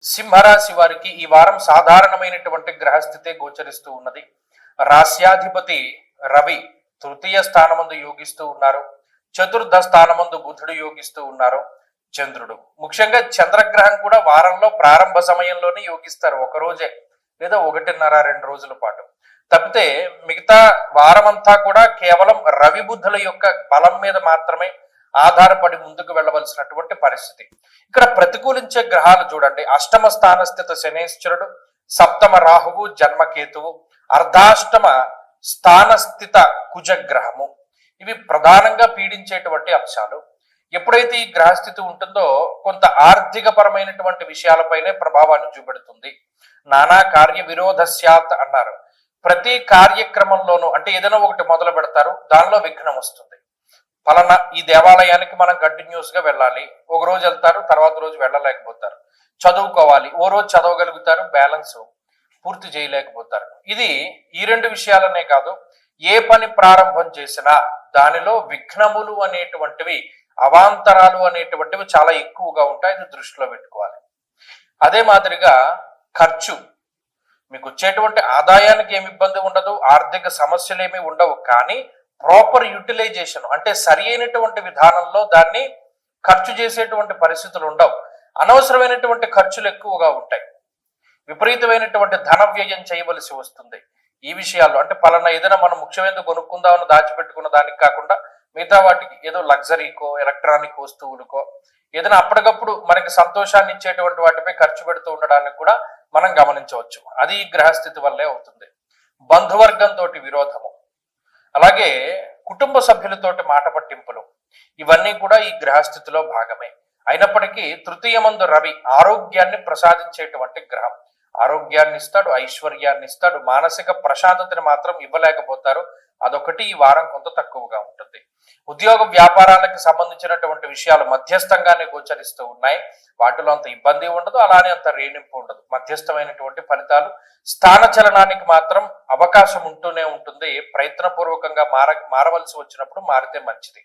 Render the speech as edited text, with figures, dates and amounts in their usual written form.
సింహరాశి వారికి ఈ వారం సాధారణమైనటువంటి గ్రహస్థితే గోచరిస్తూ ఉన్నది. రాస్యాధిపతి రవి తృతీయ స్థానమందు యోగిస్తూ ఉన్నారు. చతుర్థ స్థానమందు బుధుడు యోగిస్తూ ఉన్నారు. చంద్రుడు, ముఖ్యంగా చంద్రగ్రహం కూడా వారంలో ప్రారంభ సమయంలోనే యోగిస్తారు, ఒక రోజే లేదా 1.5-2 రోజుల పాటు. తప్పితే మిగతా వారమంతా కూడా కేవలం రవి బుద్ధుల యొక్క బలం మీద మాత్రమే ఆధారపడి ముందుకు వెళ్ళవలసినటువంటి పరిస్థితి. ఇక్కడ ప్రతికూలించే గ్రహాలు చూడండి, అష్టమ స్థాన స్థిత శనేశ్వరుడు, సప్తమ రాహువు, జన్మకేతువు, అర్ధాష్టమ స్థాన స్థిత కుజగ్రహము. ఇవి ప్రధానంగా పీడించేటువంటి అంశాలు. ఎప్పుడైతే ఈ గ్రహస్థితి ఉంటుందో కొంత ఆర్థిక పరమైనటువంటి విషయాలపైనే ప్రభావాన్ని చూపెడుతుంది. నానా కార్య విరోధస్యాత్ అన్నారు. ప్రతి కార్యక్రమంలోనూ అంటే ఏదైనా ఒకటి మొదలు పెడతారు, దానిలో విఘ్నం వస్తుంది. ఫలానా ఈ దేవాలయానికి మనం కంటిన్యూస్ గా వెళ్ళాలి, ఒక రోజు వెళ్తారు, తర్వాత రోజు వెళ్ళలేకపోతారు. చదువుకోవాలి, ఓ రోజు చదవగలుగుతారు, బ్యాలెన్స్ పూర్తి చేయలేకపోతారు. ఇది ఈ 2 విషయాలనే కాదు, ఏ పని ప్రారంభం చేసినా దానిలో విఘ్నములు అనేటువంటివి, అవాంతరాలు అనేటువంటివి చాలా ఎక్కువగా ఉంటాయి. ఇది దృష్టిలో పెట్టుకోవాలి. అదే మాదిరిగా ఖర్చు, మీకు వచ్చేటువంటి ఆదాయానికి ఏమి ఇబ్బంది ఉండదు, ఆర్థిక సమస్యలు ఏమి ఉండవు. కానీ ప్రాపర్ యూటిలైజేషన్ అంటే సరి అయినటువంటి విధానంలో దాన్ని ఖర్చు చేసేటువంటి పరిస్థితులు ఉండవు. అనవసరమైనటువంటి ఖర్చులు ఎక్కువగా ఉంటాయి. విపరీతమైనటువంటి ధన వ్యయం చేయవలసి వస్తుంది. ఈ విషయాల్లో అంటే పలానా ఏదైనా మనం ముఖ్యమైన కొనుక్కుందామని దాచిపెట్టుకున్న దానికి కాకుండా మిగతా వాటికి ఏదో లగ్జరీకో, ఎలక్ట్రానిక్ వస్తువులకో, ఏదైనా అప్పటికప్పుడు మనకి సంతోషాన్ని ఇచ్చేటువంటి వాటిపై ఖర్చు పెడుతూ ఉండడానికి కూడా మనం గమనించవచ్చు. అది ఈ గ్రహస్థితి వల్లే అవుతుంది. బంధువర్గంతో విరోధము, అలాగే కుటుంబ సభ్యులతోటి మాట పట్టింపులు, ఇవన్నీ కూడా ఈ గ్రహస్థితిలో భాగమే. అయినప్పటికీ తృతీయమందు రవి ఆరోగ్యాన్ని ప్రసాదించేటువంటి గ్రహం. ఆరోగ్యాన్ని ఇస్తాడు, ఐశ్వర్యాన్ని ఇస్తాడు, మానసిక ప్రశాంతతని మాత్రం ఇవ్వలేకపోతారు. అదొకటి ఈ వారం కొంత తక్కువగా ఉంటుంది. ఉద్యోగ వ్యాపారాలకు సంబంధించినటువంటి విషయాలు మధ్యస్థంగానే గోచరిస్తూ ఉన్నాయి. వాటిలో అంత ఇబ్బంది ఉండదు, అలానే అంత రేణింపు ఉండదు. మధ్యస్థమైనటువంటి ఫలితాలు. స్థాన చలనానికి మాత్రం అవకాశం ఉంటూనే ఉంటుంది. ప్రయత్నపూర్వకంగా మారవలసి వచ్చినప్పుడు మారితే మంచిది.